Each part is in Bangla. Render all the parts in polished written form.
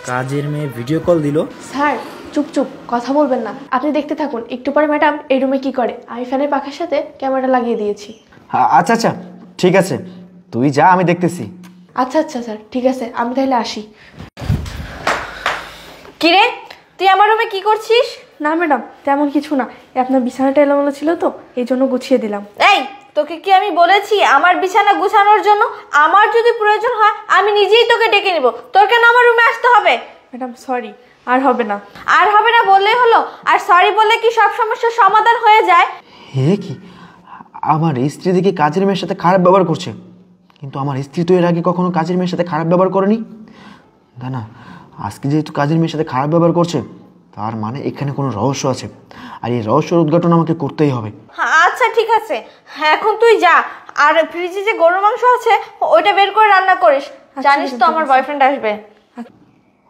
কাজের মেয়ে ভিডিও কল দিল। স্যার চুপ চুপ, কথা বলবেন না, আপনি দেখতে থাকুন। একটু পরে ম্যাডাম এই রুমে কি করে। আমি ফ্যানের পাখার সাথে ক্যামেরা লাগিয়ে দিয়েছি। আচ্ছা আচ্ছা ঠিক আছে, তুই যা, আমি দেখতেছি। আচ্ছা আচ্ছা স্যার, ঠিক আছে, আমি তাহলে আসি। কিরে, তুই আমার রুমে কি করছিস? না ম্যাডাম, তেমন কিছু না, আপনার বিছানাটা এলোমেলো ছিল তো, এই জন্য গুছিয়ে দিলাম। এই, তোকে কি আমি বলেছি আমার বিছানা গুছানোর জন্য? আমার যদি প্রয়োজন হয় আমি নিজেই তোকে ডেকে নিব, তোর কেন আমার রুমে আসতে হবে? ম্যাডাম সরি, আর হবে না। আর হবে না বললেই হলো? আর সরি বললে কি সব সমস্যার সমাধান হয়ে যায়? হে কি, আমার স্ত্রী দেখে কাজের মেয়ের সাথে খারাপ ব্যবহার করছে, কিন্তু আমার স্ত্রী তো এর আগে কখনো কাজের মেয়ের সাথে খারাপ ব্যবহার করেনি। না, আজকে যেহেতু কাজের মেয়ের সাথে খারাপ ব্যবহার করছে, তার মানে এখানে কোনো রহস্য আছে, আর এই রহস্যের উদ্ঘাটন আমাকে করতেই হবে। আচ্ছা ঠিক আছে, এখন তুই যা, আর ফ্রিজে যে গরুর মাংস আছে ওইটা বের করে রান্না করিস। জানিস তো আমার বয়ফ্রেন্ড আসবে।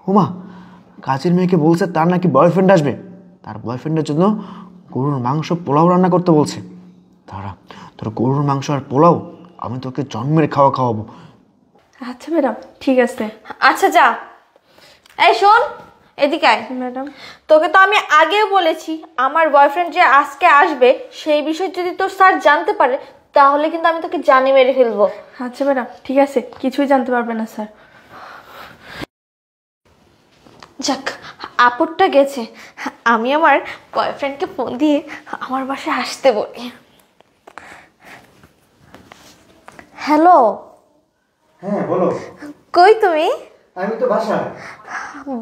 হুমা, কাজের মেয়েকে বলছে তার নাকি বয়ফ্রেন্ড আসবে, তার বয়ফ্রেন্ডের জন্য গরুর মাংস পোলাও রান্না করতে বলছে। তারা তোর গরুর মাংস আর পোলাও আমি তোকে জন্মের খাওয়াবো। আচ্ছা ম্যাডাম ঠিক আছে। আচ্ছা যা। এই শোন, এদিকে আয়। ম্যাডাম তোকে তো আমি আগেও বলেছি আমার বয়ফ্রেন্ড যে আজকে আসবে সেই বিষয় যদি তোর স্যার জানতে পারে তাহলে কিন্তু আমি তোকে জানে মেরে ফেলবো। আচ্ছা ম্যাডাম ঠিক আছে, কিছুই জানতে পারবে না স্যার। যাক, আপদটা গেছে। আমি আমার বয়ফ্রেন্ডকে ফোন দিয়ে আমার বাসায় আসতে বলি। হ্যালো। হ্যাঁ বলো। কই তুমি? আমি তো বাসায়।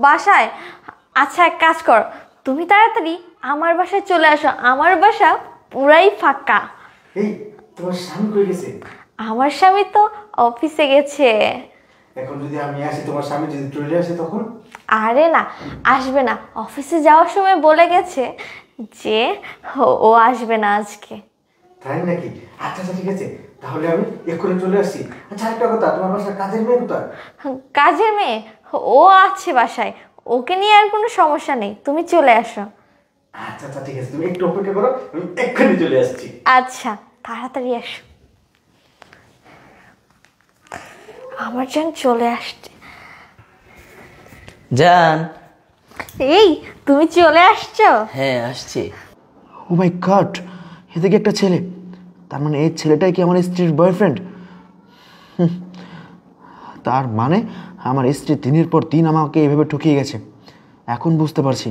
বাসায়? আচ্ছা এক কাজ কর, তুমি তাড়াতাড়ি আমার বাসায় চলে আসো, আমার বাসা পুরাই ফাঁকা। এই তোমার স্বামী কই গেছে? আমার স্বামী তো অফিসে গেছে। এখন যদি আমি আসি, তোমার স্বামী যদি চলে আসে তখন? আরে না, আসবে না, অফিসে যাওয়ার সময় বলে গেছে যে ও আসবে না আজকে। তাই নাকি? আচ্ছা আচ্ছা ঠিক আছে, তাহলে আমি এক্ষুনি চলে আসছি। আচ্ছা একটা কথা, তোমার বাসায় কাজের মেয়ে কোথায়? কাজের মেয়ে ও আছে বাসায়, ওকে নিয়ে আর কোনো সমস্যা নেই, তুমি চলে আসো। আচ্ছা আচ্ছা ঠিক আছে, তুমি একটু অপেক্ষা করো, আমি এক্ষুনি চলে আসছি। আচ্ছা তাড়াতাড়ি আসো। আমার জান চলে আসছে। জান, এই তুমি চলে আসছো? হ্যাঁ আসছি। ও মাই গড, এদিকে একটা ছেলে, তার মানে এই ছেলেটাই কি আমার স্ত্রীর বয়ফ্রেন্ড? তার মানে আমার স্ত্রী দিনের পর দিন আমাকে এভাবে ঠকিয়ে গেছে। এখন বুঝতে পারছি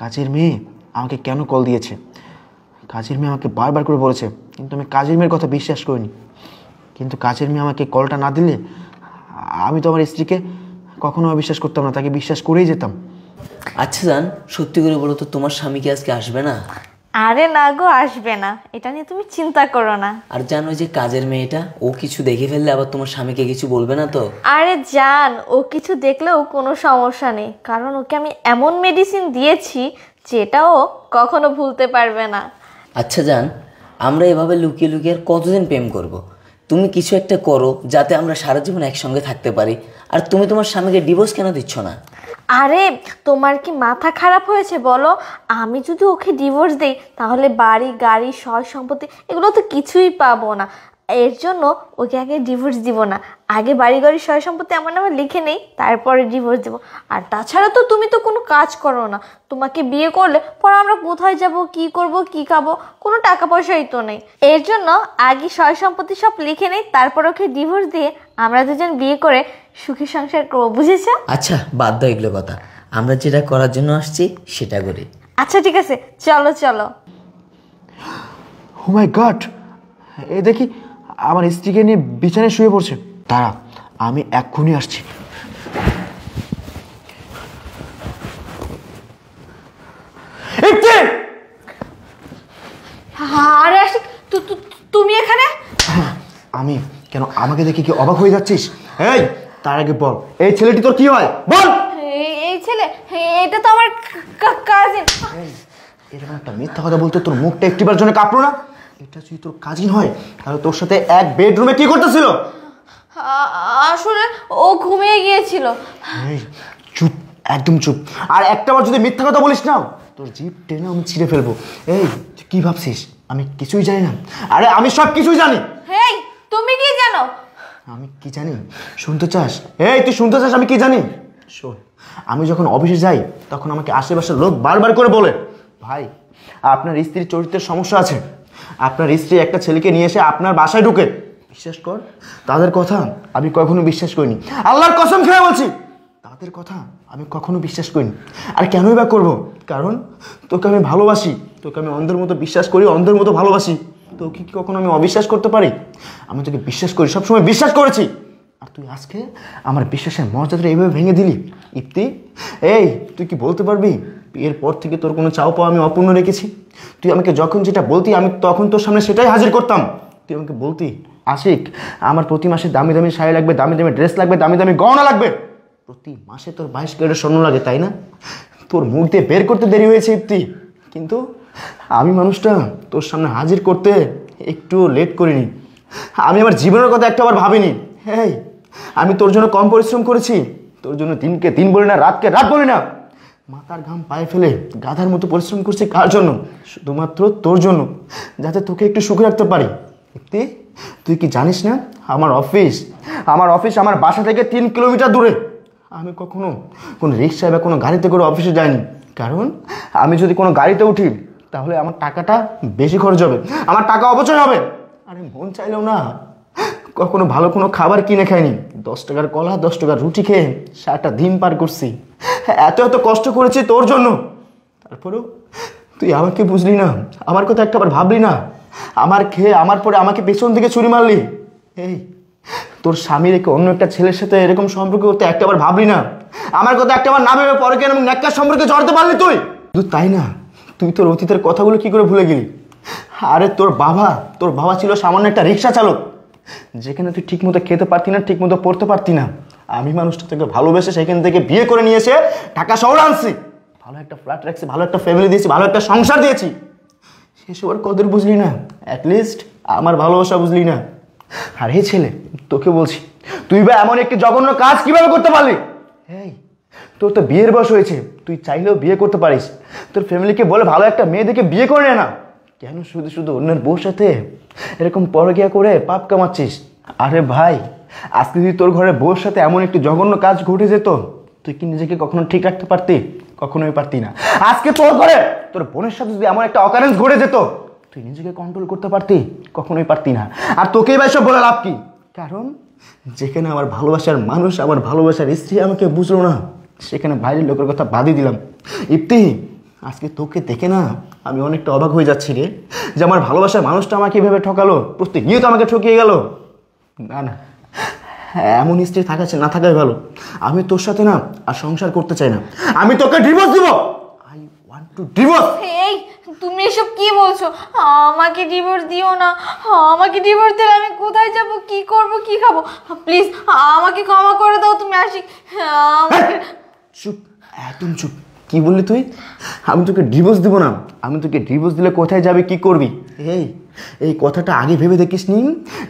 কাজের মেয়ে আমাকে কেন কল দিয়েছে। কাজের মেয়ে আমাকে বারবার করে বলেছে, কিন্তু আমি কাজের মেয়ের কথা বিশ্বাস করিনি। কিন্তু কাজের মেয়ে আমাকে কলটা না দিলে আমি তো আমার স্ত্রীকে কখনো বিশ্বাস করতাম না, তাকে বিশ্বাস করেই যেতাম। আচ্ছা জান, সত্যি করে বলো তো, তোমার স্বামী কি আজকে আসবে না? আরে না গো, আসবে না, এটা নিয়ে তুমি চিন্তা করো না। আর জানো যে কাজের মেয়েটা, ও কিছু দেখে ফেললে আবার তোমার স্বামীকে কিছু বলবে না তো? আরে জান, ও কিছু দেখলেও কোনো সমস্যা নেই, কারণ ওকে আমি এমন মেডিসিন দিয়েছি যেটা ও কখনো ভুলতে পারবে না। আচ্ছা জান, আমরা এভাবে লুকিয়ে লুকিয়ে আর কতদিন প্রেম করব? তুমি কিছু একটা করো যাতে আমরা সারা জীবন একসঙ্গে থাকতে পারি। আর তুমি তোমার স্বামীকে ডিভোর্স কেন দিচ্ছ না? আরে তোমার কি মাথা খারাপ হয়েছে বলো? আমি যদি ওকে ডিভোর্স দেই তাহলে বাড়ি গাড়ি সয় সম্পত্তি এগুলো তো কিছুই পাবো না। এর জন্য ওকে আগে ডিভোর্স দিব না, আগে বাড়ি গাড়ি সয় সম্পত্তি আমার নামে লিখে নেই, তারপরে ডিভোর্স দেবো। আর তাছাড়া তো তুমি তো কোনো কাজ করো না, তোমাকে বিয়ে করলে পরে আমরা কোথায় যাব, কি করব, কি খাবো, কোনো টাকা পয়সাই তো নেই। এর জন্য আগে সয় সম্পত্তি সব লিখে নেই, তারপর ওকে ডিভোর্স দিয়ে আমরা দুজন বিয়ে করে সুখী সংসার করবো, বুঝেছ? আচ্ছা বাদ দাও এগুলো কথা, আমরা যেটা করার জন্য আসছি সেটা করি। আচ্ছা ঠিক আছে, চলো চলো। ও মাই গড, এ দেখি আমার স্ত্রীকে নিয়ে বিছানায় শুয়ে পড়ছে। তারা, আমি এক্ষুনি আসছি। আরে আসি, তুমি এখানে? আমি কেন, আমাকে দেখে কি অবাক হয়ে যাচ্ছিস? এই তার আগে বল, এই ছেলেটি তোর কি হয় বল? এই ছেলে, এটা তো আমার কাজিন। এরকম একটা মিথ্যা কথা বলতে তোর মুখটা একটিবার জন্য কাঁপলো না? এটা যদি তোর কাজিন হয় তাহলে তোর সাথে এক বেডরুমে কি করতেছিল? আসলে ও ঘুমিয়ে গিয়েছিল। এই চুপ, একদম চুপ। আর একটাবার যদি মিথ্যা কথা বলিস না, তোর জিভ টেনে আমি ছিঁড়ে ফেলবো। এই তুই কি ভাবছিস আমি কিছুই জানি না? আরে আমি সব কিছুই জানি। হেই, তুমি কি জানো? আমি কি জানি শুনতে চাস? এই তুই শুনতে চাস আমি কি জানি? শোন, আমি যখন অফিসে যাই তখন আমাকে আশেপাশের লোক বারবার করে বলে, ভাই আপনার স্ত্রীর চরিত্রের সমস্যা আছে, আপনার স্ত্রী একটা ছেলেকে নিয়ে এসে আপনার বাসায় ঢুকে। বিশ্বাস কর, তাদের কথা আমি কখনো বিশ্বাস করিনি, আল্লাহর কসম খেয়ে বলছি, তাদের কথা আমি কখনো বিশ্বাস করিনি। আর কেনই বা করবো? কারণ তোকে আমি ভালোবাসি, তোকে আমি অন্ধের মতো বিশ্বাস করি, অন্ধের মতো ভালোবাসি। তোকে কি কখনো আমি অবিশ্বাস করতে পারি? আমি তোকে বিশ্বাস করি, সবসময় বিশ্বাস করেছি। আর তুই আজকে আমার বিশ্বাসের মর্যাদাটা এইভাবে ভেঙে দিলি। ইপ্তি, এই তুই কি বলতে পারবি বিয়ের পর থেকে তোর কোনো চাও পাওয়া আমি অপূর্ণ রেখেছি? তুই আমাকে যখন যেটা বলতি আমি তখন তোর সামনে সেটাই হাজির করতাম। তুই আমাকে বলতি, আশিক আমার প্রতি মাসে দামি দামি শাড়ি লাগবে, দামি দামি ড্রেস লাগবে, দামি দামি গহনা লাগবে। প্রতি মাসে তোর 22 ক্যারেটের স্বর্ণ লাগে, তাই না? তোর মুখ দিয়ে বের করতে দেরি হয়েছে ইপ্তি, কিন্তু আমি মানুষটা তোর সামনে হাজির করতে একটু লেট করিনি। আমি আমার জীবনের কথা একটা আবার ভাবিনি। হ্যাঁ, আমি তোর জন্য কম পরিশ্রম করেছি, তোর জন্য দিনকে দিন বলি না, রাতকে রাত বলি না, মাথার ঘাম পায়ে ফেলে গাধার মতো পরিশ্রম করছি। কার জন্য? শুধুমাত্র তোর জন্য, যাতে তোকে একটু সুখে রাখতে পারি। ইপ্তি, তুই কি জানিস না আমার অফিস আমার বাসা থেকে 3 কিলোমিটার দূরে। আমি কখনো কোনো রিক্সায় বা কোনো গাড়িতে করে অফিসে যাইনি, কারণ আমি যদি কোনো গাড়িতে উঠি তাহলে আমার টাকাটা বেশি খরচ হবে, আমার টাকা অপচয় হবে। আরে মন চাইলেও না কখনো ভালো কোনো খাবার কিনে খাইনি, 10 টাকার কলা 10 টাকার রুটি খেয়ে সারাটা দিন পার করছি। এত এত কষ্ট করেছি তোর জন্য, তারপরেও তুই আমাকে বুঝলি না, আমার কথা একটাবার ভাবলি না। আমার খেয়ে আমার পরে আমাকে পেছন থেকে ছুরি মারলি। এই তোর স্বামী রেখে অন্য একটা ছেলের সাথে এরকম সম্পর্ক করতে একটাবার ভাবলি না? আমার কথা একটাবার না ভেবে পরে কেন ন্যাক্কার সম্পর্কে জড়াতে পারলি তুই? শুধু তাই না, তুই তোর অতীতের কথাগুলো কি করে ভুলে গেলি? আরে তোর বাবা ছিল সামান্য একটা রিক্সা চালক, যেখানে তুই ঠিক মতো খেতে পারতি না, ঠিক মতো পড়তে পারতি না। আমি মানুষটা থেকে ভালোবেসে সেখান থেকে বিয়ে করে নিয়ে এসে ঢাকা শহরে আনছি, ভালো একটা ফ্ল্যাট রাখছি, ভালো একটা ফ্যামিলি দিয়েছি, ভালো একটা সংসার দিয়েছি। সেসবের কদর বুঝলি না, অ্যাটলিস্ট আমার ভালোবাসা বুঝলি না। আর এই ছেলে, তোকে বলছি, তুই বা এমন একটি জঘন্য কাজ কিভাবে করতে পারলি? এই তোর তো বিয়ের বয়স হয়েছে, তুই চাইলেও বিয়ে করতে পারিস। তোর ফ্যামিলিকে বলে ভালো একটা মেয়ে দেখে বিয়ে করে নে না। কেন শুধু শুধু অন্যের বউর সাথে এরকম পরকীয়া করে পাপ কামাচ্ছিস? আরে ভাই, আজকে যদি তোর ঘরে বউর সাথে এমন একটি জঘন্য কাজ ঘটে যেত, তুই কি নিজেকে কখনো ঠিক রাখতে পারতি? কখনোই পারতি না। আজকে তোর ঘরে তোর বোনের সাথে যদি এমন একটা অকারেন্স ঘটে যেত, তুই নিজেকে কন্ট্রোল করতে পারতি? কখনোই পারতি না। আর তোকেই বা এসব বলে লাভ কি? কারণ যেখানে আমার ভালোবাসার মানুষ, আমার ভালোবাসার স্ত্রী আমাকে বুঝলো না, সেখানে বাইরের লোকের কথা বাদই দিলাম। ইপ্তি, আজকে তোকে দেখে না আমি অনেকটা অবাক হয়ে যাচ্ছি রে, যে আমার ভালোবাসার মানুষটা আমাকে এভাবে ঠকালো, প্রতিনিয়ত আমাকে ঠকিয়ে গেল। না না, এমন স্ত্রী থাকাছে না থাকাই ভালো। আমি তোর সাথে না আর সংসার করতে চাই না, আমি তোকে ডিভোর্স দিব। I want to divorce. এই তুমি এসব কি বলছো? আমাকে ডিভোর্স দিও না, আমাকে ডিভোর্স দিলে আমি কোথায় যাব, কি করব, কি খাবো? প্লিজ আমাকে ক্ষমা করে দাও তুমি। আশিক, চুপ, একদম চুপ। কি বললি তুই? আমি তোকে ডিভোর্স দিব না? আমি তোকে ডিভোর্স দিলে কোথায় যাবে, কি করবি? এই কথাটা আগে ভেবে দেখিস নি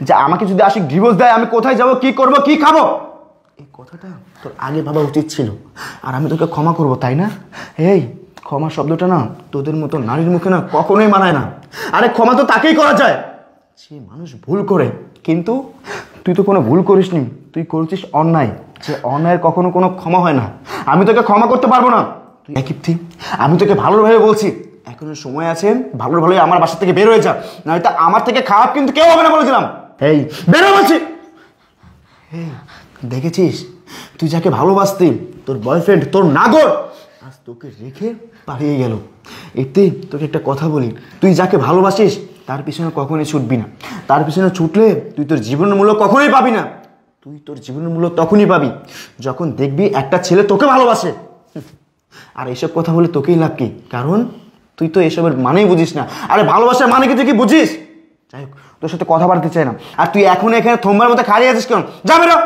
যে আমাকে যদি আশিক ডিভোর্স দেয় আমি কোথায় যাব, কি করব, কি খাবো? এই কথাটা তোর আগে ভাবা উচিত ছিল। আর আমি তোকে ক্ষমা করব, তাই না? এই ক্ষমা শব্দটা না তোদের মতো নারীর মুখে না কখনোই মানায় না। আরে ক্ষমা তো তাকেই করা যায় যে মানুষ ভুল করে, কিন্তু তুই তো কোনো ভুল করিসনি, তুই করেছিস অন্যায়। যে অন্যায়ের কখনো কোনো ক্ষমা হয় না। আমি তোকে ক্ষমা করতে পারবো না। তুই একই, আমি তোকে ভালোভাবে বলছি, এখনো সময় আছে, ভালো ভালোই আমার বাসা থেকে বের হয়ে যা, নয়তো আমার থেকে খারাপ কিন্তু কেউ হবে না বলেছিলাম। এই বেরো বলছি। এই দেখেছিস, তুই যাকে ভালোবাসতি, তোর বয়ফ্রেন্ড, তোর নাগর, আজ তোকে রেখে পালিয়ে গেল। এতে তোকে একটা কথা বলি, তুই যাকে ভালোবাসিস তার পিছনে কখনোই ছুটবি না। তার পিছনে ছুটলে তুই তোর জীবনের মূল্য কখনোই পাবি না। তুই তোর জীবনের মূল্য তখনই পাবি যখন দেখবি একটা ছেলে তোকে ভালোবাসে। আর এইসব কথা বলে তোকেই লাভ কি? কারণ তুই তো এসবের মানেই বুঝিস না। আরে ভালোবাসার মানে কি তুই কি বুঝিস? যাই হোক, তোর সাথে কথা বলতে চাই না। আর তুই এখন এখানে থম্বার মতো খাড়িয়ে আছিস কেন? যা বেরো।